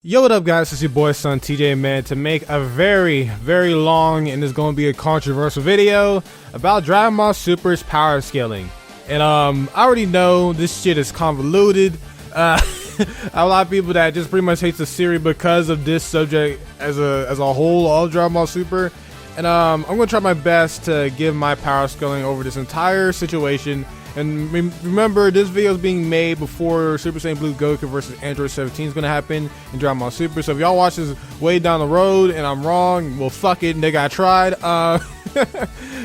Yo, what up guys, it's your boy Sontj, man, to make a very long and it's going to be a controversial video about Dragon Ball Super's power scaling. And I already know this shit is convoluted. A lot of people that just pretty much hate the series because of this subject as a whole of Dragon Ball Super. And I'm going to try my best to give my power scaling over this entire situation. And remember, this video is being made before Super Saiyan Blue Goku versus Android 17 is going to happen in Dragon Ball Super. So if y'all watch this way down the road and I'm wrong, well, fuck it, nigga, I tried.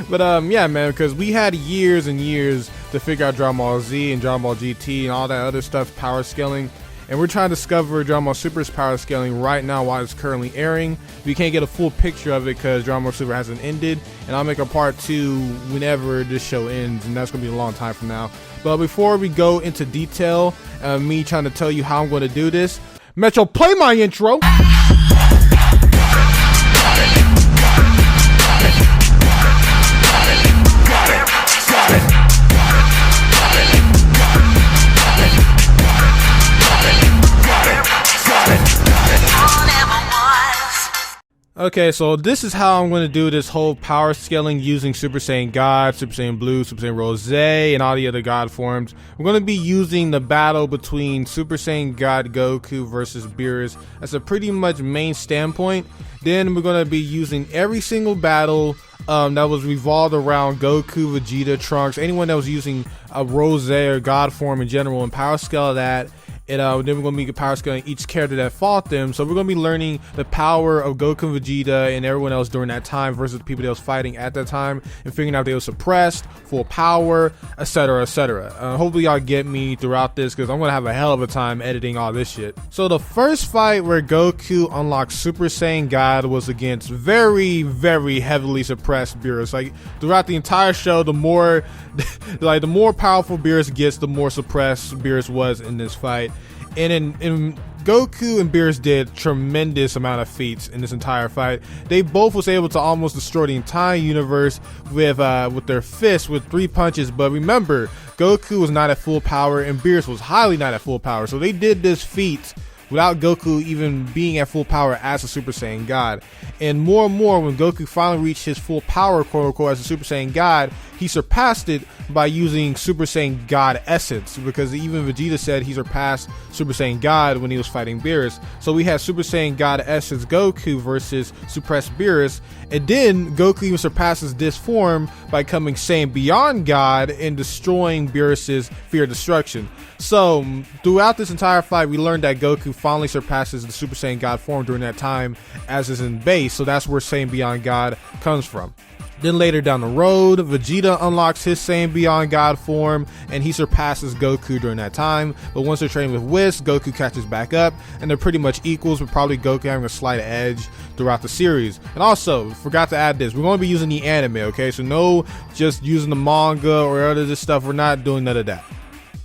But yeah, man, because we had years and years to figure out Dragon Ball Z and Dragon Ball GT and all that other stuff, power scaling. And we're trying to discover Dragon Ball Super's power scaling right now while it's currently airing. We can't get a full picture of it because Dragon Ball Super hasn't ended. And I'll make a part 2 whenever this show ends, and that's going to be a long time from now. But before we go into detail, me trying to tell you how I'm going to do this, Metro, play my intro! Okay, so this is how I'm going to do this whole power scaling using Super Saiyan God, Super Saiyan Blue, Super Saiyan Rosé, and all the other God forms. We're going to be using the battle between Super Saiyan God Goku versus Beerus as a pretty much main standpoint. Then we're going to be using every single battle that was revolved around Goku, Vegeta, Trunks, anyone that was using a Rosé or God form in general, and power scale that. And then we're going to be power scaling each character that fought them. So we're going to be learning the power of Goku and Vegeta and everyone else during that time versus the people that was fighting at that time, and figuring out if they were suppressed, full power, etc, etc. Hopefully y'all get me throughout this because I'm going to have a hell of a time editing all this shit. So the first fight where Goku unlocked Super Saiyan God was against very heavily suppressed Beerus. Like throughout the entire show, the more the more powerful Beerus gets, the more suppressed Beerus was in this fight. And in Goku and Beerus did tremendous amount of feats in this entire fight. They both was able to almost destroy the entire universe with their fists with 3 punches. But remember, Goku was not at full power and Beerus was highly not at full power. So they did this feat without Goku even being at full power as a Super Saiyan God. And more when Goku finally reached his full power, quote unquote, as a Super Saiyan God, he surpassed it by using Super Saiyan God Essence, because even Vegeta said he surpassed Super Saiyan God when he was fighting Beerus. So we had Super Saiyan God Essence Goku versus suppressed Beerus, and then Goku even surpasses this form by coming Saiyan Beyond God and destroying Beerus's Fear of Destruction. So throughout this entire fight, we learned that Goku finally surpasses the Super Saiyan God form during that time, as is in base. So that's where Saiyan Beyond God comes from. Then later down the road, Vegeta unlocks his Saiyan Beyond God form and he surpasses Goku during that time. But once they're training with Whis, Goku catches back up and they're pretty much equals, with probably Goku having a slight edge throughout the series. And also, forgot to add this, we're going to be using the anime, okay? So no just using the manga or other this stuff, we're not doing none of that.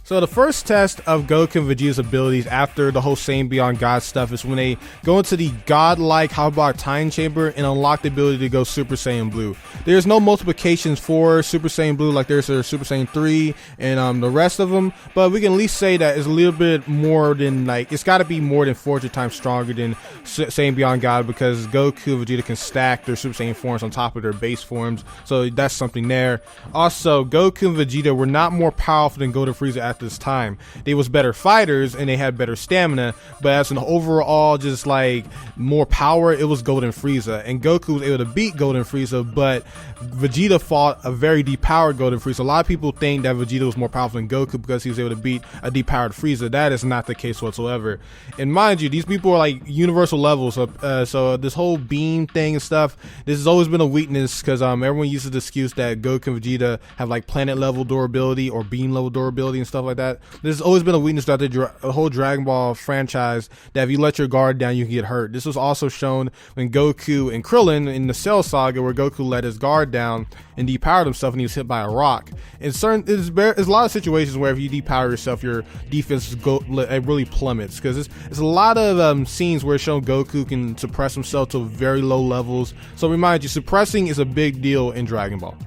So the first test of Goku and Vegeta's abilities after the whole Saiyan Beyond God stuff is when they go into the godlike Hyperbolic Time Chamber and unlock the ability to go Super Saiyan Blue. There's no multiplications for Super Saiyan Blue like there's a Super Saiyan 3 and the rest of them, but we can at least say that it's a little bit more than, like, it's got to be more than 400 times stronger than Saiyan Beyond God, because Goku and Vegeta can stack their Super Saiyan forms on top of their base forms, so that's something there. Also, Goku and Vegeta were not more powerful than Golden Frieza at this time. They was better fighters and they had better stamina, but as an overall just like more power, it was Golden Frieza, and Goku was able to beat Golden Frieza, but Vegeta fought a very depowered Golden Frieza. A lot of people think that Vegeta was more powerful than Goku because he was able to beat a depowered Frieza. That is not the case whatsoever. And mind you, these people are like universal levels, so this whole beam thing and stuff, this has always been a weakness because everyone uses the excuse that Goku and Vegeta have like planet level durability or beam level durability and stuff like that. This has always been a weakness throughout the whole Dragon Ball franchise, that if you let your guard down, you can get hurt. This was also shown when Goku and Krillin in the Cell Saga, where Goku let his guard down and depowered himself and he was hit by a rock. There's a lot of situations where if you depower yourself, your defense it really plummets, because it's a lot of scenes where it's shown Goku can suppress himself to very low levels. So remind you, suppressing is a big deal in Dragon Ball.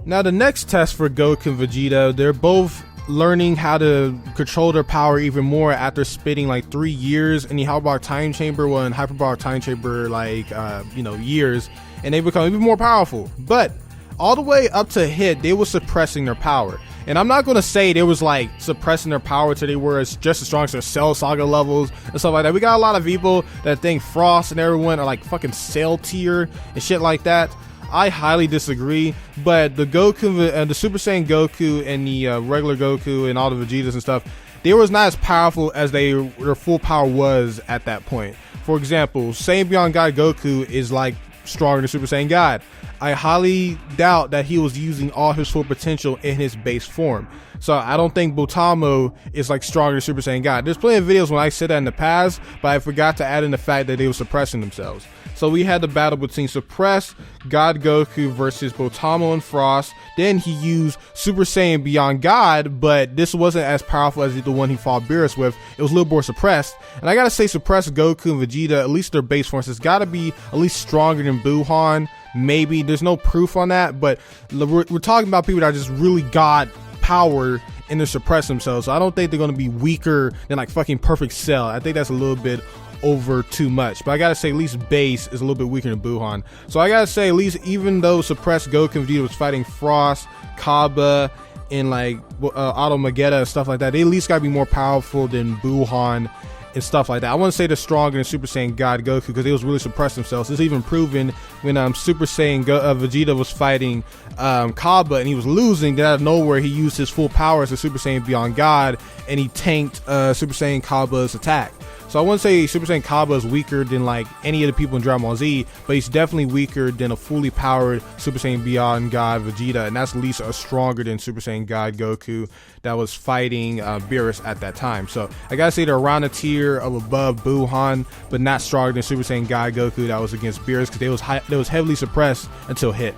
Now the next test for Goku and Vegeta, they're both learning how to control their power even more after spending like 3 years in the hyperbolic time chamber, well, in hyperbolic time chamber, like years, and they become even more powerful. But all the way up to hit, they were suppressing their power. And I'm not going to say they was like suppressing their power till they were just as strong as their Cell Saga levels and stuff like that. We got a lot of people that think Frost and everyone are like fucking Cell tier and shit like that. I highly disagree, but the Goku, the Super Saiyan Goku and the regular Goku and all the Vegetas and stuff, they was not as powerful as their full power was at that point. For example, Saiyan Beyond God Goku is like stronger than Super Saiyan God. I highly doubt that he was using all his full potential in his base form. So I don't think Botamo is like stronger than Super Saiyan God. There's plenty of videos when I said that in the past, but I forgot to add in the fact that they were suppressing themselves. So we had the battle between Suppressed God Goku versus Botamo and Frost. Then he used Super Saiyan Beyond God, but this wasn't as powerful as the one he fought Beerus with. It was a little more suppressed. And I gotta say, Suppressed Goku and Vegeta, at least their base forms, has gotta be at least stronger than Buhan. Maybe. There's no proof on that, but we're talking about people that just really got power and they suppress themselves. So I don't think they're gonna be weaker than like fucking Perfect Cell. I think that's a little bit over too much, but I gotta say at least base is a little bit weaker than Buhan. So I gotta say, at least even though Suppressed Goku and Vegeta was fighting Frost, Kaba, and like Automagetta and stuff like that, they at least gotta be more powerful than Buhan and stuff like that. I wouldn't say they're stronger than Super Saiyan God Goku because they was really suppressing themselves. It's even proven when Super Saiyan Vegeta was fighting Kaba and he was losing. Then out of nowhere he used his full power as a Super Saiyan Beyond God and he tanked Super Saiyan Kaba's attack. So I wouldn't say Super Saiyan Kaba is weaker than like any of the people in Dragon Ball Z, but he's definitely weaker than a fully powered Super Saiyan Beyond God Vegeta, and that's at least stronger than Super Saiyan God Goku that was fighting Beerus at that time. So I gotta say they're around a tier of above Buhan, but not stronger than Super Saiyan God Goku that was against Beerus because they was heavily suppressed until hit.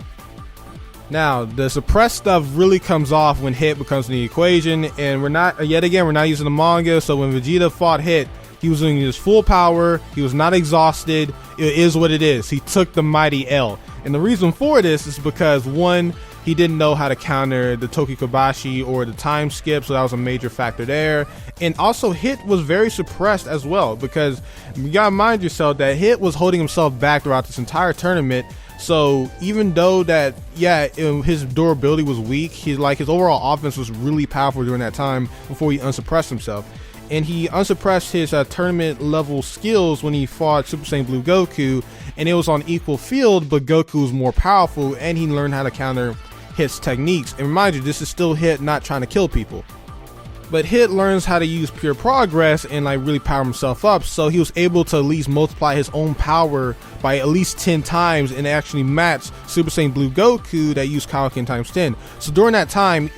Now, the suppressed stuff really comes off when hit becomes in the equation, and we're not using the manga, so when Vegeta fought hit, he was using his full power, he was not exhausted, it is what it is. He took the mighty L. And the reason for this is because, one, he didn't know how to counter the Tokikobashi or the time skip, so that was a major factor there. And also, Hit was very suppressed as well, because you gotta mind yourself that Hit was holding himself back throughout this entire tournament. So even though that, his durability was weak, his overall offense was really powerful during that time before he unsuppressed himself. And he unsuppressed his tournament level skills when he fought Super Saiyan Blue Goku, and it was on equal field, but Goku was more powerful and he learned how to counter Hit's techniques. And remind you, this is still Hit not trying to kill people. But Hit learns how to use pure progress and like really power himself up, so he was able to at least multiply his own power by at least 10 times and actually match Super Saiyan Blue Goku that used Kaioken times 10. So during that time,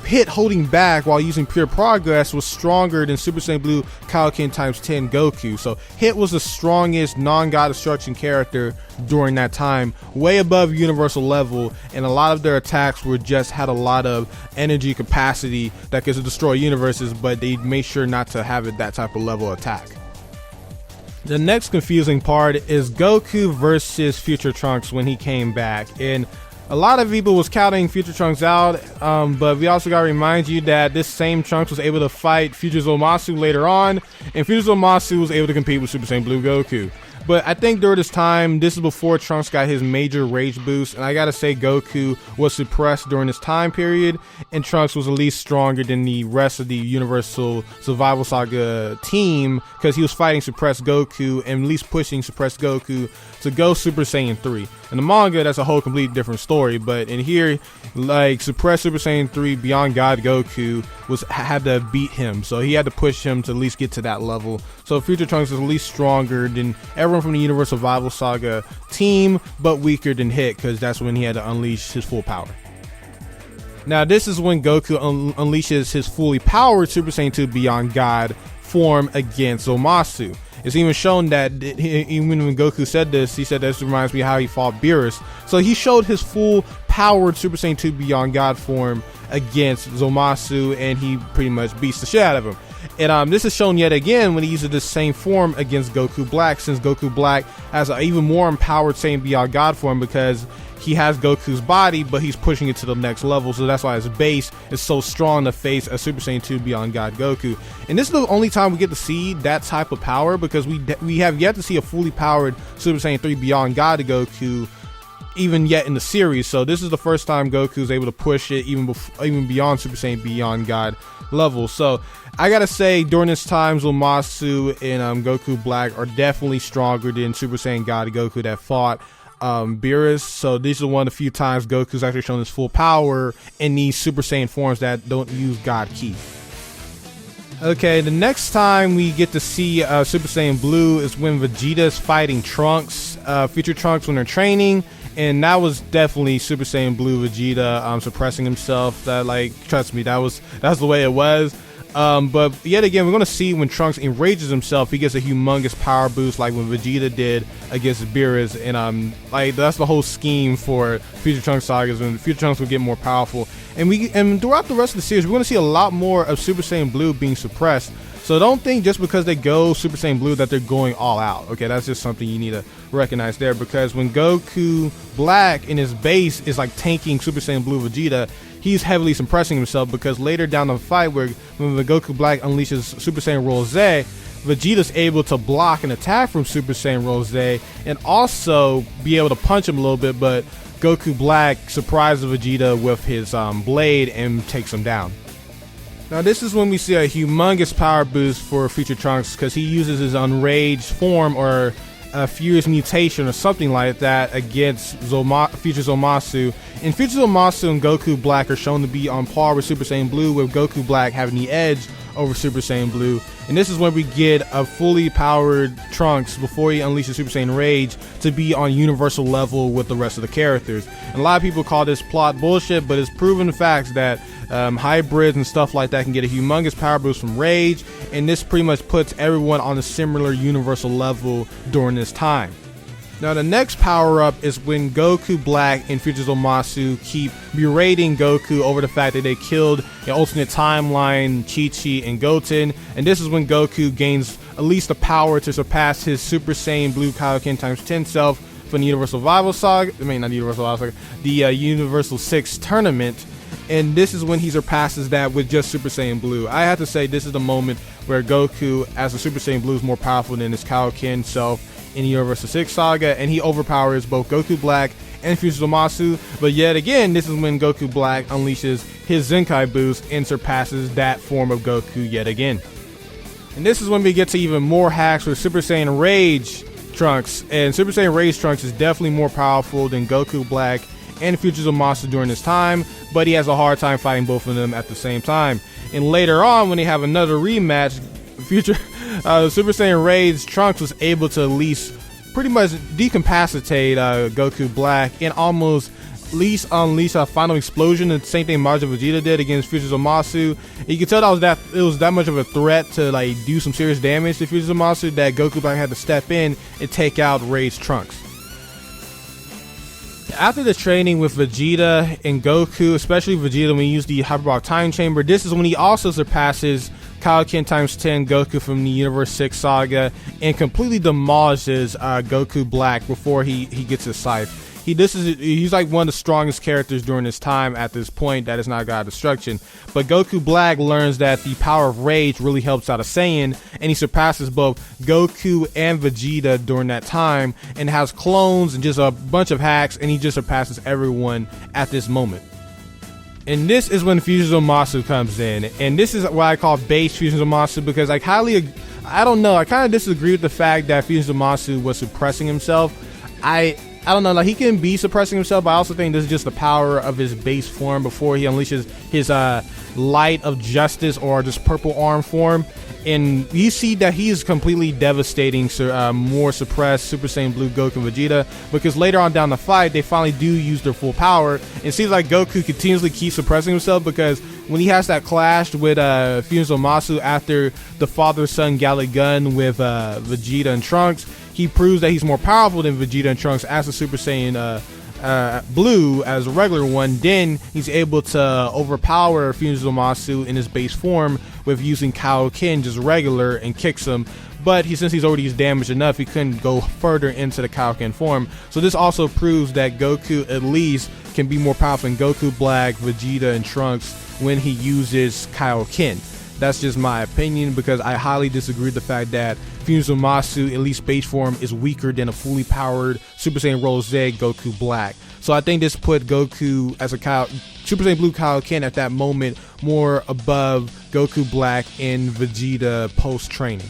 Hit holding back while using pure progress was stronger than Super Saiyan Blue Kaioken times 10 Goku. So Hit was the strongest non-God destruction character during that time, way above universal level, and a lot of their attacks were just had a lot of energy capacity that could destroy universes, but they made sure not to have it that type of level attack. The next confusing part is Goku versus Future Trunks when he came back, and a lot of people was counting Future Trunks out, but we also gotta remind you that this same Trunks was able to fight Future Zamasu later on, and Future Zamasu was able to compete with Super Saiyan Blue Goku. But I think during this time, this is before Trunks got his major rage boost, and I gotta say Goku was suppressed during this time period, and Trunks was at least stronger than the rest of the Universal Survival Saga team, because he was fighting suppressed Goku and at least pushing suppressed Goku to go Super Saiyan 3. In the manga, that's a whole completely different story, but in here, like, suppressed Super Saiyan 3 Beyond God Goku had to beat him, so he had to push him to at least get to that level. So Future Trunks is at least stronger than everyone from the Universal Survival Saga team, but weaker than Hit, because that's when he had to unleash his full power. Now this is when Goku unleashes his fully powered Super Saiyan 2 Beyond God form against Zamasu. It's even shown that even when Goku said this, he said this reminds me of how he fought Beerus. So he showed his full powered Super Saiyan 2 Beyond God form against Zamasu, and he pretty much beats the shit out of him. And this is shown yet again when he uses the same form against Goku Black, since Goku Black has an even more empowered Saiyan Beyond God form, because he has Goku's body, but he's pushing it to the next level. So that's why his base is so strong to face a Super Saiyan 2 Beyond God Goku. And this is the only time we get to see that type of power, because we have yet to see a fully powered Super Saiyan 3 Beyond God Goku even yet in the series. So this is the first time Goku's able to push it even beyond Super Saiyan Beyond God level. So I gotta say, during this time, Zamasu and Goku Black are definitely stronger than Super Saiyan God Goku that fought Beerus. So these are one of the few times Goku's actually shown his full power in these Super Saiyan forms that don't use God Ki. Okay, the next time we get to see Super Saiyan Blue is when Vegeta's fighting Trunks, future Trunks, when they're training. And that was definitely Super Saiyan Blue Vegeta suppressing himself. That, like, trust me, that's the way it was. But yet again, we're going to see when Trunks enrages himself, he gets a humongous power boost like when Vegeta did against Beerus. And like, that's the whole scheme for future Trunks sagas, when future Trunks will get more powerful. And throughout the rest of the series, we're going to see a lot more of Super Saiyan Blue being suppressed. So don't think just because they go Super Saiyan Blue that they're going all out. Okay, that's just something you need to recognize there, because when Goku Black in his base is like tanking Super Saiyan Blue Vegeta, he's heavily suppressing himself, because later down the fight when Goku Black unleashes Super Saiyan Rosé, Vegeta's able to block an attack from Super Saiyan Rosé and also be able to punch him a little bit, but Goku Black surprises Vegeta with his blade and takes him down. Now this is when we see a humongous power boost for future Trunks, because he uses his Enraged form or a Furious Mutation or something like that against future Zamasu. And future Zamasu and Goku Black are shown to be on par with Super Saiyan Blue, with Goku Black having the edge over Super Saiyan Blue. And this is when we get a fully powered Trunks before he unleashes Super Saiyan Rage to be on universal level with the rest of the characters. And a lot of people call this plot bullshit, but it's proven facts that hybrids and stuff like that can get a humongous power boost from Rage, and this pretty much puts everyone on a similar universal level during this time. Now the next power up is when Goku Black and future Zamasu keep berating Goku over the fact that they killed an alternate timeline Chi-Chi and Goten, and this is when Goku gains at least the power to surpass his Super Saiyan Blue Kaioken times 10 self from the Universal Survival Saga, not the Universal Survival Saga, the Universal 6 tournament. And this is when he surpasses that with just Super Saiyan Blue. I have to say, this is the moment where Goku as a Super Saiyan Blue is more powerful than his Kaioken self in the Universal 6 Saga, and he overpowers both Goku Black and future Zamasu. But yet again, this is when Goku Black unleashes his Zenkai boost and surpasses that form of Goku yet again. And this is when we get to even more hacks with Super Saiyan Rage Trunks. And Super Saiyan Rage Trunks is definitely more powerful than Goku Black and future Zamasu during this time, but he has a hard time fighting both of them at the same time. And later on, when they have another rematch, future Super Saiyan Rage Trunks was able to at least pretty much decapacitate Goku Black and almost at least unleash a final explosion. The same thing Majin Vegeta did against future Zamasu. You can tell that it was that much of a threat to like do some serious damage to future Zamasu that Goku Black had to step in and take out Rage Trunks. After the training with Vegeta and Goku, especially Vegeta when he used the Hyperbolic Time Chamber, this is when he also surpasses Kaioken times 10 Goku from the Universe 6 Saga and completely demolishes Goku Black before he gets his scythe. He's like one of the strongest characters during this time at this point that is not God Destruction. But Goku Black learns that the power of Rage really helps out a Saiyan, and he surpasses both Goku and Vegeta during that time and has clones and just a bunch of hacks, and he just surpasses everyone at this moment. And this is when Fusion Zamasu comes in, and this is what I call base Fusion Zamasu, because I kind of disagree with the fact that Fusion Zamasu was suppressing himself. I don't know, like, he can be suppressing himself, but I also think this is just the power of his base form before he unleashes his Light of Justice or just Purple Arm form. And you see that he is completely devastating more suppressed Super Saiyan Blue Goku and Vegeta, because later on down the fight, they finally do use their full power. It seems like Goku continuously keeps suppressing himself, because when he has that clash with Fusion Zamasu after the father-son Galley Gun with Vegeta and Trunks, he proves that he's more powerful than Vegeta and Trunks as a Super Saiyan Blue as a regular one, then he's able to overpower Fusion Zamasu in his base form with using Kaioken just regular and kicks him. But since he's already damaged enough, he couldn't go further into the Kaioken form. So this also proves that Goku at least can be more powerful than Goku Black, Vegeta, and Trunks when he uses Kaioken. That's just my opinion, because I highly disagree with the fact that Fusion Zamasu, at least base form, is weaker than a fully powered Super Saiyan Rosé Goku Black. So I think this put Goku as a Super Saiyan Blue Kaioken at that moment more above Goku Black and Vegeta post-training.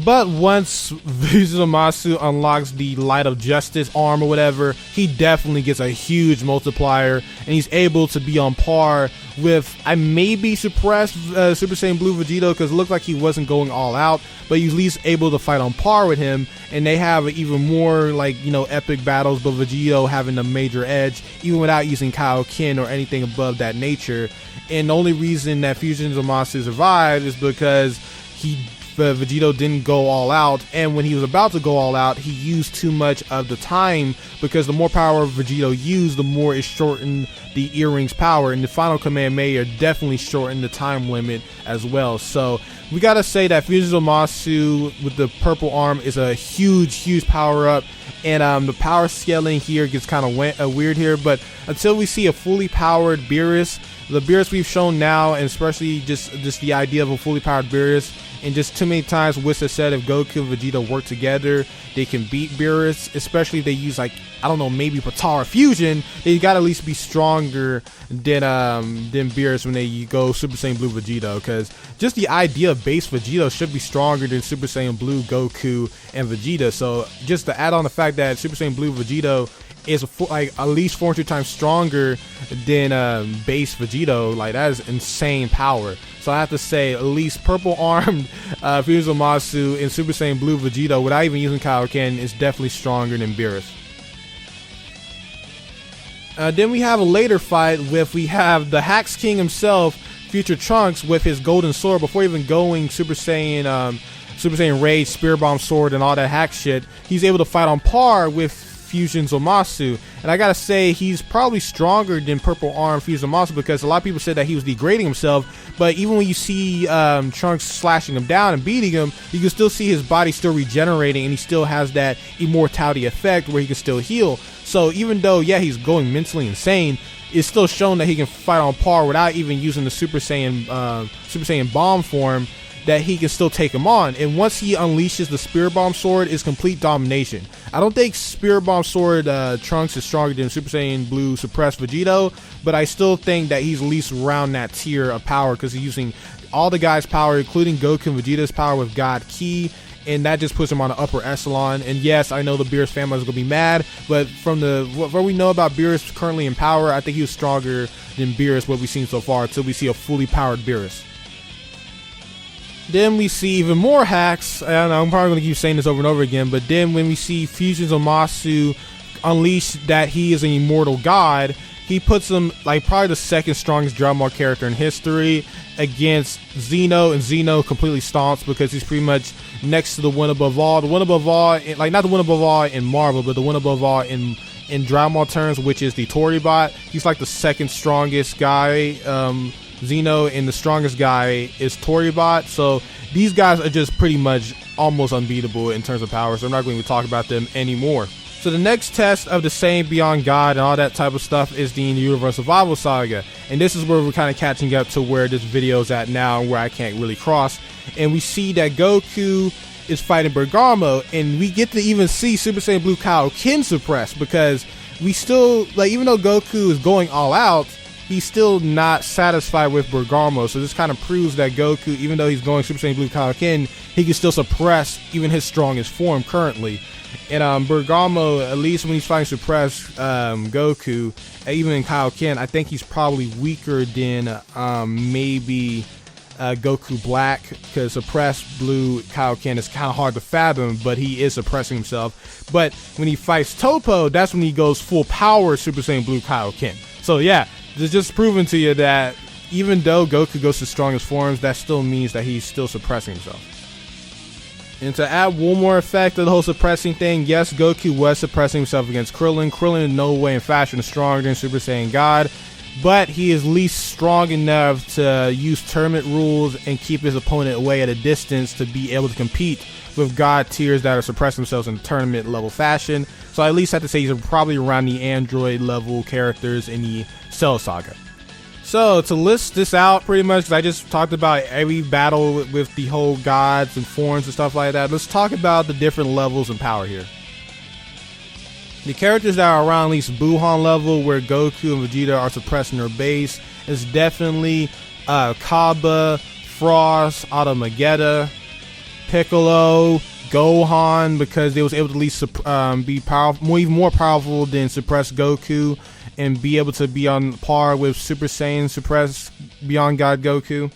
But once Zamasu unlocks the Light of Justice arm or whatever, he definitely gets a huge multiplier, and he's able to be on par with, I maybe suppressed Super Saiyan Blue Vegito, because it looked like he wasn't going all out, but he's at least able to fight on par with him, and they have even more, like, you know, epic battles, but Vegito having a major edge, even without using Kaioken or anything above that nature. And the only reason that Fusion Zamasu survived is because Vegito didn't go all out, and when he was about to go all out, he used too much of the time, because the more power Vegito used, the more it shortened the earring's power, and the final Kamehameha definitely shortened the time limit as well. So we gotta say that Fusion Zamasu with the purple arm is a huge power up, and the power scaling here gets kind of weird here, but until we see a fully powered Beerus, the Beerus we've shown now, and especially just the idea of a fully powered Beerus, and just too many times Whis has said if Goku and Vegeta work together, they can beat Beerus, especially if they use, like, I don't know, maybe Potara Fusion. They gotta at least be stronger than Beerus when they go Super Saiyan Blue Vegito, because just the idea of base Vegito should be stronger than Super Saiyan Blue Goku and Vegeta. So just to add on the fact that Super Saiyan Blue Vegito is like at least 400 times stronger than base Vegito, like that is insane power. So I have to say, at least purple armed Fusion Zamasu and Super Saiyan Blue Vegito without even using Kaioken is definitely stronger than Beerus. Then we have a later fight we have the Hax King himself, Future Trunks, with his golden sword before even going Super Saiyan Rage, Spear Bomb Sword, and all that hack shit. He's able to fight on par with Fusion Zamasu, and I gotta say he's probably stronger than Purple Arm Fusion Zamasu, because a lot of people said that he was degrading himself, but even when you see Trunks slashing him down and beating him, you can still see his body still regenerating, and he still has that immortality effect where he can still heal. So even though, yeah, he's going mentally insane, it's still shown that he can fight on par without even using the Super Saiyan Bomb form, that he can still take him on. And once he unleashes the Spirit Bomb Sword, it's complete domination. I don't think Spirit Bomb Sword Trunks is stronger than Super Saiyan Blue Suppressed Vegito, but I still think that he's at least around that tier of power, because he's using all the guys' power, including Goku and Vegeta's power with God Ki, and that just puts him on the upper echelon. And yes, I know the Beerus family is going to be mad, but from what we know about Beerus currently in power, I think he was stronger than Beerus, what we've seen so far, until we see a fully powered Beerus. Then we see even more hacks, and I'm probably going to keep saying this over and over again, but then when we see Fusion Zamasu unleash that he is an immortal god, he puts him like probably the second strongest Dragon Ball character in history against Zeno, and Zeno completely stomps because he's pretty much next to the one above all. The one above all, like not the one above all in Marvel, but the one above all in Dragon Ball terms, which is the Toribot. He's like the second strongest guy, Zeno, and the strongest guy is Toribot. So these guys are just pretty much almost unbeatable in terms of power, so I'm not going to talk about them anymore. So the next test of the Saiyan Beyond God and all that type of stuff is the Universe Survival Saga, and this is where we're kind of catching up to where this video is at now, where I can't really cross. And we see that Goku is fighting Bergamo, and we get to even see Super Saiyan Blue Kaioken suppressed, because we still, like, even though Goku is going all out, he's still not satisfied with Bergamo. So this kind of proves that Goku, even though he's going Super Saiyan Blue Kaioken, he can still suppress even his strongest form currently. And Bergamo, at least when he's fighting suppressed Goku, even in Kaioken, I think he's probably weaker than maybe Goku Black, because suppressed Blue Kaioken is kind of hard to fathom, but he is suppressing himself. But when he fights Toppo, that's when he goes full power Super Saiyan Blue Kaioken. So yeah, it's just proving to you that even though Goku goes to strongest forms, that still means that he's still suppressing himself. And to add one more effect to the whole suppressing thing, yes, Goku was suppressing himself against Krillin. Krillin in no way in fashion is stronger than Super Saiyan God, but he is at least strong enough to use tournament rules and keep his opponent away at a distance to be able to compete with God tiers that are suppressing themselves in tournament level fashion. So I at least have to say he's probably around the android level characters in the Cell Saga. So to list this out pretty much, because I just talked about every battle with the whole gods and forms and stuff like that, let's talk about the different levels of power here. The characters that are around at least Buhan level, where Goku and Vegeta are suppressing their base, is definitely Kaba, Frost, Automagetta, Piccolo, Gohan, because they was able to at least be powerful, even more powerful than suppress Goku, and be able to be on par with Super Saiyan suppress Beyond God Goku.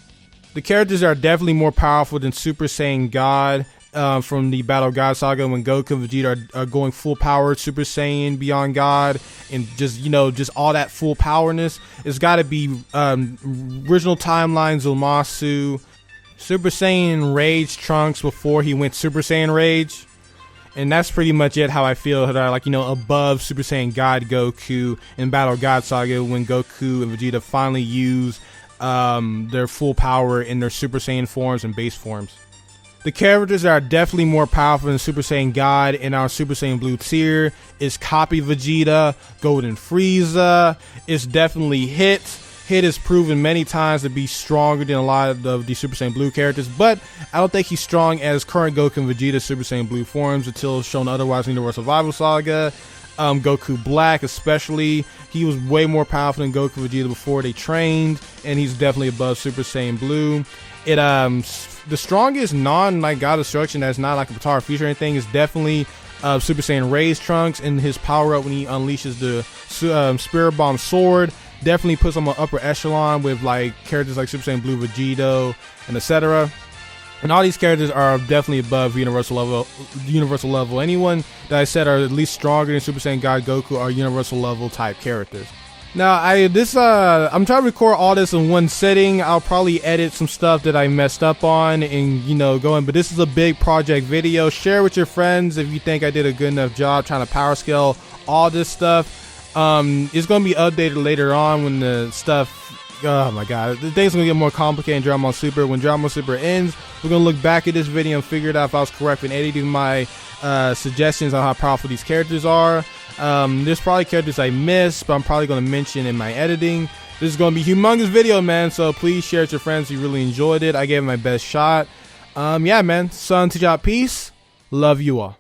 The characters are definitely more powerful than Super Saiyan God from the Battle of God Saga, when Goku and Vegeta are going full power Super Saiyan Beyond God, and just, you know, just all that full powerness. It's got to be original timeline Zamasu, Super Saiyan Rage Trunks before he went Super Saiyan Rage. And that's pretty much it, how I feel that are, like, you know, above Super Saiyan God Goku in Battle of God Saga, when Goku and Vegeta finally use their full power in their Super Saiyan forms and base forms. The characters that are definitely more powerful than Super Saiyan God in our Super Saiyan Blue tier is Copy Vegeta, Golden Frieza. It's definitely Hit. Hit is proven many times to be stronger than a lot of the Super Saiyan Blue characters, but I don't think he's strong as current Goku and Vegeta Super Saiyan Blue forms until shown otherwise in the Universal Survival Saga. Goku Black especially, he was way more powerful than Goku and Vegeta before they trained, and he's definitely above Super Saiyan Blue. The strongest non-like God Destruction that's not like a Potara feature or anything is definitely Super Saiyan Rage Trunks, and his power up when he unleashes the Spirit Bomb Sword. Definitely puts him on upper echelon with like characters like Super Saiyan Blue, Vegito, and etc. And all these characters are definitely above universal level. Anyone that I said are at least stronger than Super Saiyan God Goku are universal level type characters. Now I'm trying to record all this in one sitting. I'll probably edit some stuff that I messed up on and, you know, but this is a big project video. Share with your friends if you think I did a good enough job trying to power scale all this stuff. It's going to be updated later on when the stuff, oh my god, the thing's going to get more complicated in Dragon Ball Super. When Dragon Ball Super ends, we're going to look back at this video and figure out if I was correct in editing my suggestions on how powerful these characters are. There's probably characters I missed, but I'm probably going to mention in my editing. This is going to be a humongous video, man, so please share it with your friends if you really enjoyed it. I gave it my best shot. Yeah, man, Sontj out, peace, love you all.